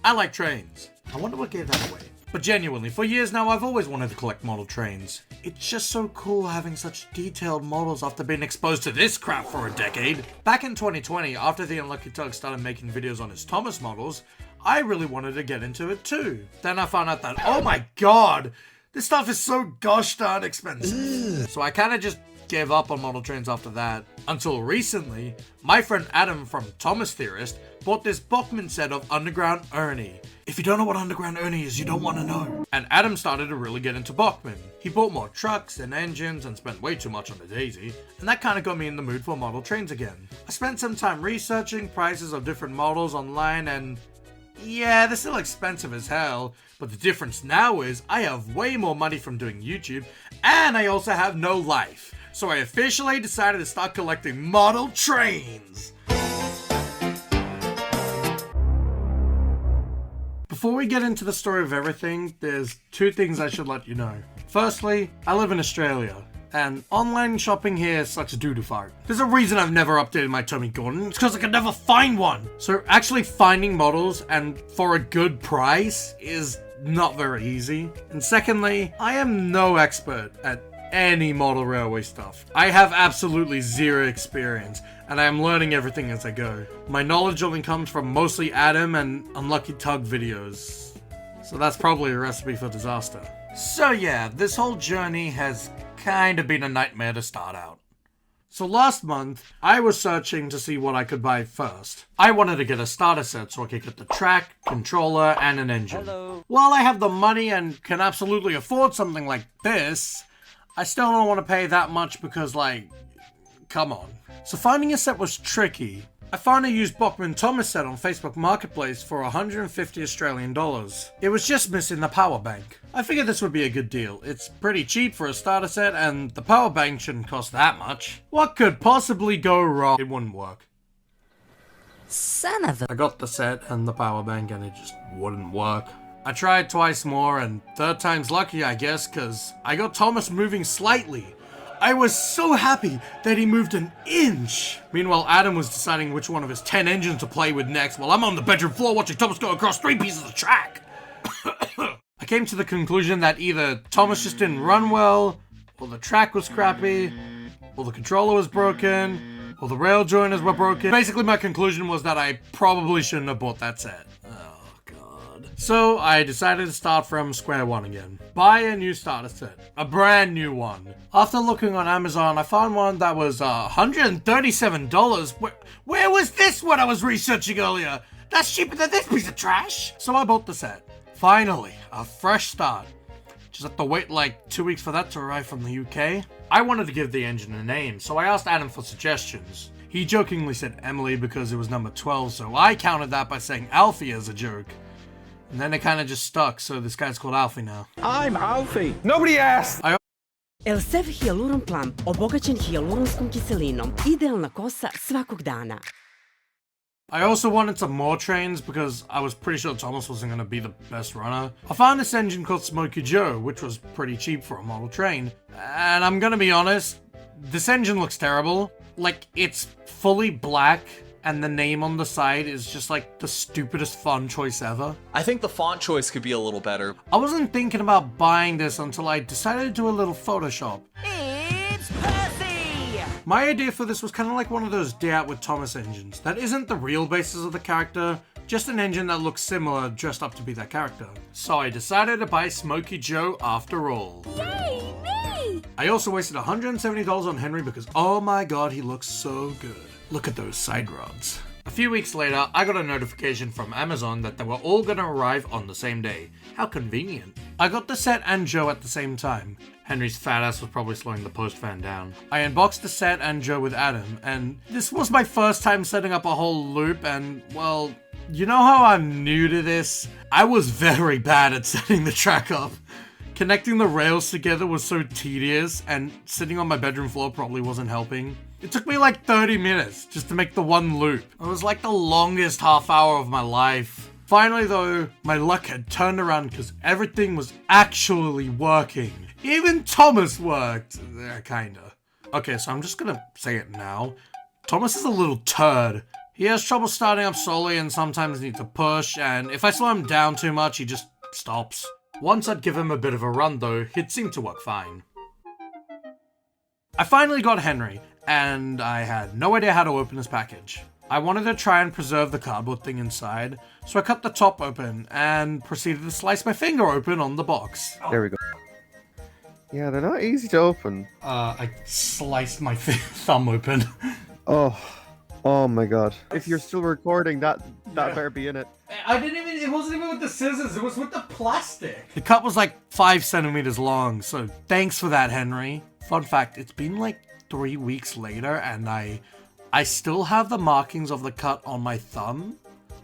I like trains. I wonder what gave that away. But genuinely, for years now, I've always wanted to collect model trains. It's just so cool having such detailed models after being exposed to this crap for a decade. Back in 2020, after the Unlucky Tug started making videos on his Thomas models, I really wanted to get into it too. Then I found out that, oh my god, this stuff is so gosh darn expensive. So I kind of just gave up on model trains after that. Until recently, my friend Adam from Thomas Theorist bought this Bachmann set of Underground Ernie. If you don't know what Underground Ernie is, you don't want to know. And Adam started to really get into Bachmann. He bought more trucks and engines and spent way too much on the Daisy, and that kind of got me in the mood for model trains again. I spent some time researching prices of different models online, and yeah, they're still expensive as hell, but the difference now is I have way more money from doing YouTube, and I also have no life. So I officially decided to start collecting model trains. Before we get into the story of everything, there's two things I should let you know. Firstly, I live in Australia, and online shopping here sucks doo-doo fart. There's a reason I've never updated my Tommy Gordon, it's because I could never find one. So actually finding models, and for a good price, is not very easy. And secondly, I am no expert at any model railway stuff. I have absolutely zero experience, and I am learning everything as I go. My knowledge only comes from mostly Adam and Unlucky Tug videos. So that's probably a recipe for disaster. So yeah, this whole journey has kind of been a nightmare to start out. So last month, I was searching to see what I could buy first. I wanted to get a starter set so I could get the track, controller, and an engine. Hello. While I have the money and can absolutely afford something like this, I still don't want to pay that much because, like, come on. So finding a set was tricky. I found a used Bachmann Thomas set on Facebook Marketplace for 150 Australian dollars. It was just missing the power bank. I figured this would be a good deal. It's pretty cheap for a starter set and the power bank shouldn't cost that much. What could possibly go wrong? It wouldn't work. Son of a... I got the set and the power bank and it just wouldn't work. I tried twice more, and third time's lucky, I guess, cause I got Thomas moving slightly. I was so happy that he moved an inch. Meanwhile, Adam was deciding which one of his 10 engines to play with next, while I'm on the bedroom floor watching Thomas go across 3 pieces of track. I came to the conclusion that either Thomas just didn't run well, or the track was crappy, or the controller was broken, or the rail joiners were broken. Basically, my conclusion was that I probably shouldn't have bought that set. So I decided to start from square one again. Buy a new starter set. A brand new one. After looking on Amazon, I found one that was $137. Where was this when I was researching earlier? That's cheaper than this piece of trash. So I bought the set. Finally, a fresh start. Just have to wait like 2 weeks for that to arrive from the UK. I wanted to give the engine a name, so I asked Adam for suggestions. He jokingly said Emily because it was number 12, so I countered that by saying Alfie as a joke. And then it kind of just stuck, so this guy's called Alfie now. I'm Alfie. Nobody asked. Elsev Hyaluron Plum, obogaćen hijaluronskom kiselinom. Idealna kosa svakog dana. I also wanted some more trains because I was pretty sure Thomas wasn't going to be the best runner. I found this engine called Smokey Joe, which was pretty cheap for a model train. And I'm going to be honest, this engine looks terrible. Like, it's fully black. And the name on the side is just like the stupidest font choice ever. I think the font choice could be a little better. I wasn't thinking about buying this until I decided to do a little Photoshop. It's Percy! My idea for this was kind of like one of those Day Out with Thomas engines. That isn't the real basis of the character, just an engine that looks similar dressed up to be that character. So I decided to buy Smokey Joe after all. Yay, me! I also wasted $170 on Henry because oh my god, he looks so good. Look at those side rods. A few weeks later, I got a notification from Amazon that they were all gonna arrive on the same day. How convenient. I got the set and Joe at the same time. Henry's fat ass was probably slowing the post fan down. I unboxed the set and Joe with Adam, and this was my first time setting up a whole loop, and well, you know how I'm new to this? I was very bad at setting the track up. Connecting the rails together was so tedious, and sitting on my bedroom floor probably wasn't helping. It took me like 30 minutes just to make the one loop. It was like the longest half hour of my life. Finally though, my luck had turned around because everything was actually working. Even Thomas worked. Kinda. Okay, so I'm just gonna say it now. Thomas is a little turd. He has trouble starting up slowly and sometimes needs to push, and if I slow him down too much, he just stops. Once I'd give him a bit of a run though, he'd seem to work fine. I finally got Henry, and I had no idea how to open his package. I wanted to try and preserve the cardboard thing inside, so I cut the top open and proceeded to slice my finger open on the box. There we go. Yeah, they're not easy to open. I sliced my thumb open. Oh my god. If you're still recording, that better be in it. It wasn't even with the scissors, it was with the plastic. The cut was like 5 centimeters long, so thanks for that, Henry. Fun fact, it's been like 3 weeks later and I still have the markings of the cut on my thumb.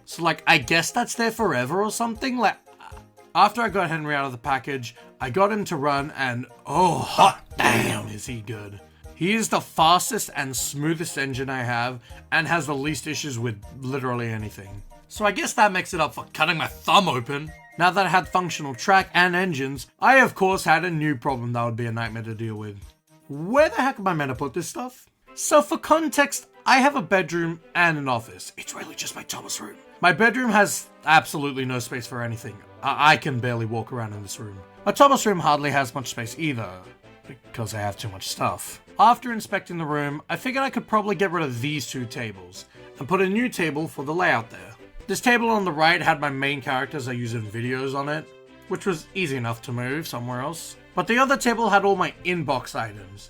So like, I guess that's there forever or something. Like, after I got Henry out of the package, I got him to run and oh, hot damn is he good. He is the fastest and smoothest engine I have and has the least issues with literally anything. So I guess that makes it up for cutting my thumb open. Now that I had functional track and engines, I of course had a new problem that would be a nightmare to deal with. Where the heck am I meant to put this stuff? So for context, I have a bedroom and an office. It's really just my Thomas room. My bedroom has absolutely no space for anything. I can barely walk around in this room. My Thomas room hardly has much space either, because I have too much stuff. After inspecting the room, I figured I could probably get rid of these 2 tables and put a new table for the layout there. This table on the right had my main characters I use in videos on it, which was easy enough to move somewhere else. But the other table had all my inbox items.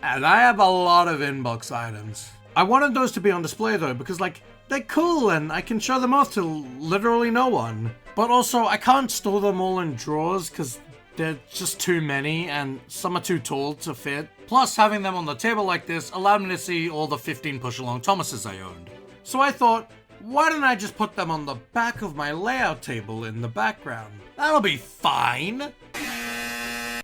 And I have a lot of inbox items. I wanted those to be on display though, because like, they're cool and I can show them off to literally no one. But also, I can't store them all in drawers because they're just too many and some are too tall to fit. Plus, having them on the table like this allowed me to see all the 15 push-along Thomases I owned. So I thought, why don't I just put them on the back of my layout table in the background? That'll be fine.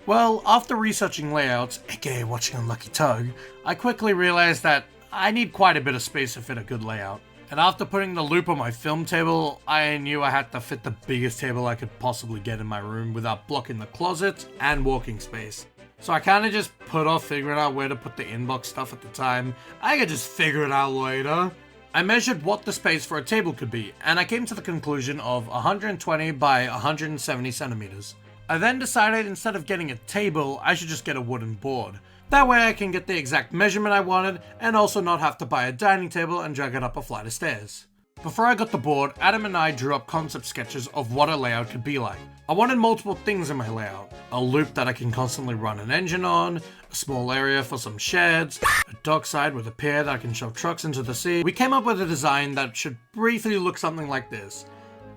Well, after researching layouts, aka watching Unlucky Tug, I quickly realized that I need quite a bit of space to fit a good layout. And after putting the loop on my film table, I knew I had to fit the biggest table I could possibly get in my room without blocking the closet and walking space. So I kinda just put off figuring out where to put the inbox stuff at the time. I could just figure it out later. I measured what the space for a table could be, and I came to the conclusion of 120 by 170 centimeters. I then decided instead of getting a table, I should just get a wooden board. That way I can get the exact measurement I wanted and also not have to buy a dining table and drag it up a flight of stairs. Before I got the board, Adam and I drew up concept sketches of what a layout could be like. I wanted multiple things in my layout. A loop that I can constantly run an engine on, a small area for some sheds, a dockside with a pier that I can shove trucks into the sea. We came up with a design that should briefly look something like this.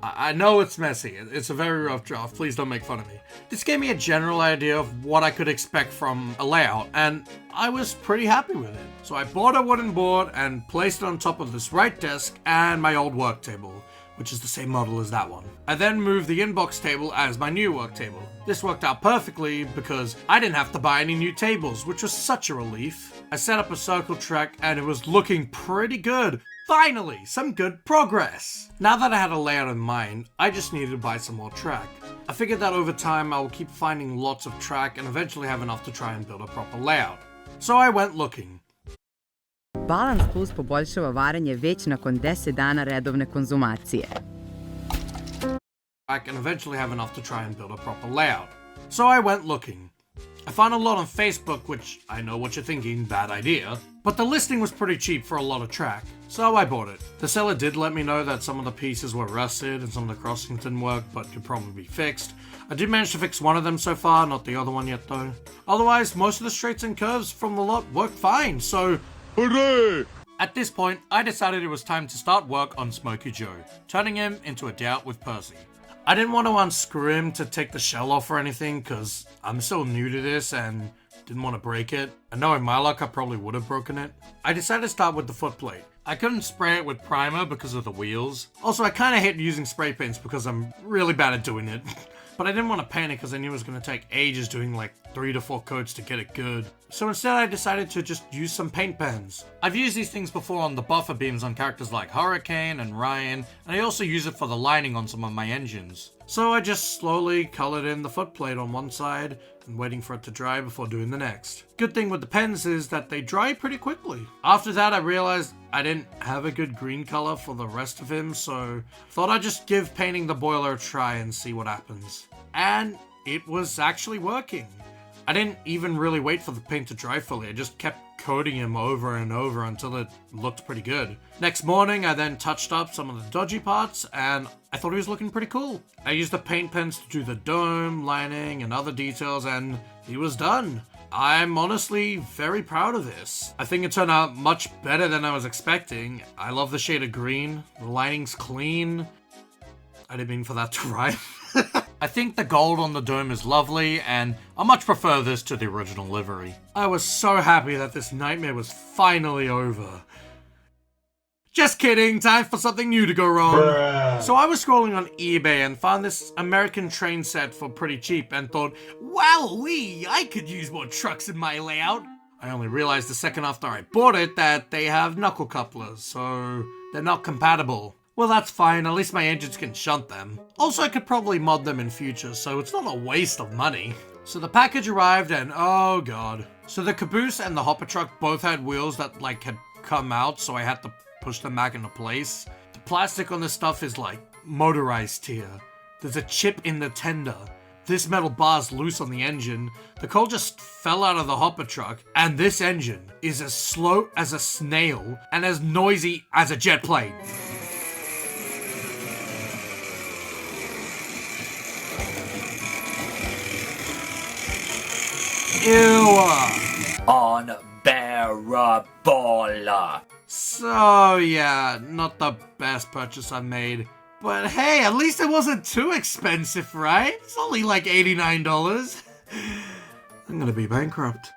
I know it's messy, it's a very rough draft, please don't make fun of me. This gave me a general idea of what I could expect from a layout, and I was pretty happy with it. So I bought a wooden board and placed it on top of this right desk and my old work table, which is the same model as that one. I then moved the inbox table as my new work table. This worked out perfectly because I didn't have to buy any new tables, which was such a relief. I set up a circle track and it was looking pretty good. Finally, some good progress! Now that I had a layout in mind, I just needed to buy some more track. I figured that over time I will keep finding lots of track and eventually have enough to try and build a proper layout. So I went looking. Balans Plus poboljšava varanje već nakon 10 dana redovne konzumacije. And eventually have enough to try and build a proper layout. So I went looking. I found a lot on Facebook, which I know what you're thinking, bad idea, but the listing was pretty cheap for a lot of track, so I bought it. The seller did let me know that some of the pieces were rusted and some of the crossings didn't work, but could probably be fixed. I did manage to fix one of them so far, not the other one yet though. Otherwise, most of the straights and curves from the lot worked fine, so hooray! At this point, I decided it was time to start work on Smokey Joe, turning him into a doubt with Percy. I didn't want to unscrew him to take the shell off or anything, because I'm so new to this and didn't want to break it. And knowing my luck, I probably would have broken it. I decided to start with the footplate. I couldn't spray it with primer because of the wheels. Also, I kind of hate using spray paints because I'm really bad at doing it. But I didn't want to paint it because I knew it was going to take ages doing like 3 to 4 coats to get it good. So instead I decided to just use some paint pens. I've used these things before on the buffer beams on characters like Hurricane and Ryan, and I also use it for the lining on some of my engines. So I just slowly colored in the footplate on one side, and waiting for it to dry before doing the next. Good thing with the pens is that they dry pretty quickly. After that, I realized I didn't have a good green color for the rest of him, so thought I'd just give painting the boiler a try and see what happens. And it was actually working. I didn't even really wait for the paint to dry fully, I just kept coating him over and over until it looked pretty good. Next morning, I then touched up some of the dodgy parts, and I thought he was looking pretty cool. I used the paint pens to do the dome, lining, and other details, and he was done. I'm honestly very proud of this. I think it turned out much better than I was expecting. I love the shade of green, the lining's clean. I didn't mean for that to rhyme. I think the gold on the dome is lovely, and I much prefer this to the original livery. I was so happy that this nightmare was finally over. Just kidding, time for something new to go wrong. So I was scrolling on eBay and found this American train set for pretty cheap and thought, wowee, I could use more trucks in my layout. I only realized the second after I bought it that they have knuckle couplers, so they're not compatible. Well, that's fine, at least my engines can shunt them. Also, I could probably mod them in future, so it's not a waste of money. So the package arrived and oh god. So the caboose and the hopper truck both had wheels that had come out, so I had to push them back into place. The plastic on this stuff is motorized here. There's a chip in the tender. This metal bar's loose on the engine. The coal just fell out of the hopper truck, and this engine is as slow as a snail and as noisy as a jet plane. Ew. Unbearable. So yeah, not the best purchase I made. But hey, at least it wasn't too expensive, right? It's only like $89. I'm gonna be bankrupt.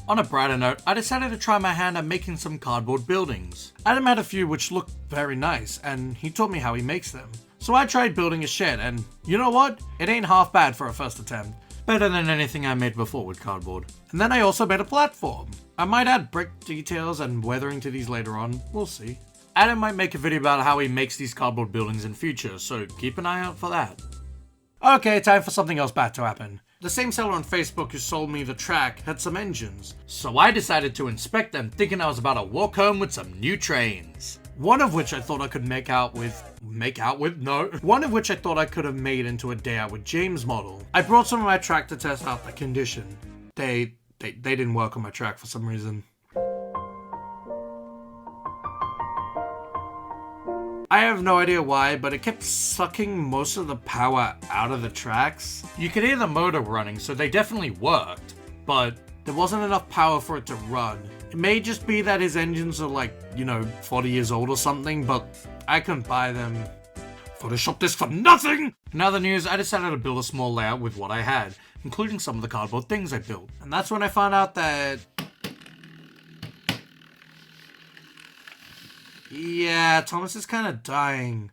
On a brighter note, I decided to try my hand at making some cardboard buildings. Adam had a few which looked very nice, and he taught me how he makes them. So I tried building a shed, and you know what? It ain't half bad for a first attempt. Better than anything I made before with cardboard. And then I also made a platform. I might add brick details and weathering to these later on, we'll see. Adam might make a video about how he makes these cardboard buildings in future, so keep an eye out for that. Okay, time for something else bad to happen. The same seller on Facebook who sold me the track had some engines, so I decided to inspect them thinking I was about to walk home with some new trains. One of which I thought I could one of which I thought I could have made into a day out with James model. I brought some of my track to test out the condition. They didn't work on my track for some reason. I have no idea why, but it kept sucking most of the power out of the tracks. You could hear the motor running, so they definitely worked, but there wasn't enough power for it to run. It may just be that his engines are 40 years old or something, but I couldn't buy them. Photoshop this for nothing! In other news, I decided to build a small layout with what I had, including some of the cardboard things I built. And that's when I found out that... yeah, Thomas is kind of dying.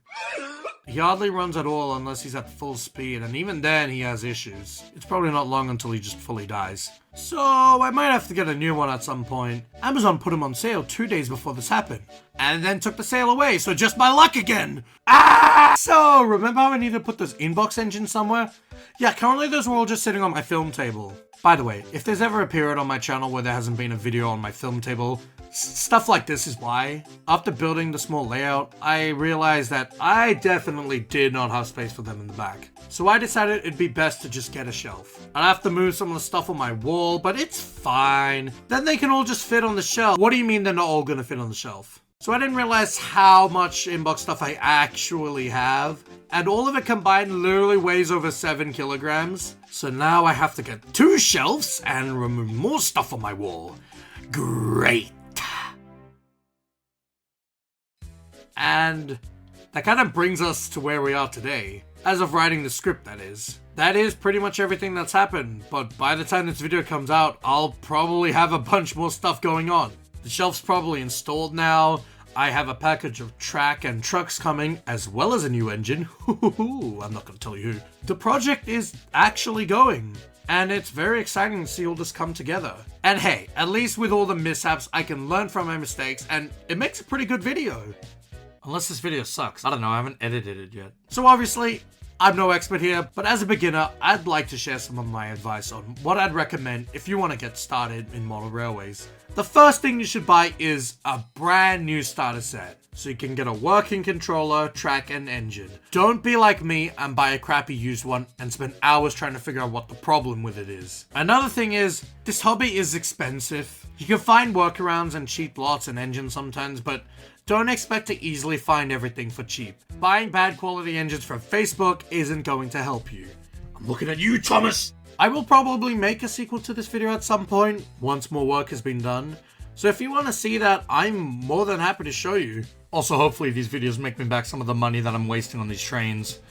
He hardly runs at all unless he's at full speed, and even then he has issues. It's probably not long until he just fully dies. So I might have to get a new one at some point. Amazon put him on sale 2 days before this happened, and then took the sale away, so just my luck again! Ah! So, remember how I needed to put those inbox engines somewhere? Yeah, currently those were all just sitting on my film table. By the way, if there's ever a period on my channel where there hasn't been a video on my film table, stuff like this is why. After building the small layout, I realized that I definitely did not have space for them in the back. So I decided it'd be best to just get a shelf. I'd have to move some of the stuff on my wall, but it's fine. Then they can all just fit on the shelf. What do you mean they're not all gonna fit on the shelf? So I didn't realize how much inbox stuff I actually have. And all of it combined literally weighs over 7 kilograms. So now I have to get 2 shelves and remove more stuff on my wall. Great. And that kind of brings us to where we are today. As of writing the script, that is. That is pretty much everything that's happened, but by the time this video comes out, I'll probably have a bunch more stuff going on. The shelf's probably installed now. I have a package of track and trucks coming, as well as a new engine. I'm not gonna tell you who. The project is actually going, and it's very exciting to see all this come together. And hey, at least with all the mishaps, I can learn from my mistakes, and it makes a pretty good video. Unless this video sucks. I don't know, I haven't edited it yet. So obviously, I'm no expert here, but as a beginner, I'd like to share some of my advice on what I'd recommend if you want to get started in model railways. The first thing you should buy is a brand new starter set, so you can get a working controller, track, and engine. Don't be like me and buy a crappy used one and spend hours trying to figure out what the problem with it is. Another thing is, this hobby is expensive. You can find workarounds and cheap lots and engines sometimes, but don't expect to easily find everything for cheap. Buying bad quality engines from Facebook isn't going to help you. I'm looking at you, Thomas! I will probably make a sequel to this video at some point, once more work has been done. So if you want to see that, I'm more than happy to show you. Also, hopefully these videos make me back some of the money that I'm wasting on these trains.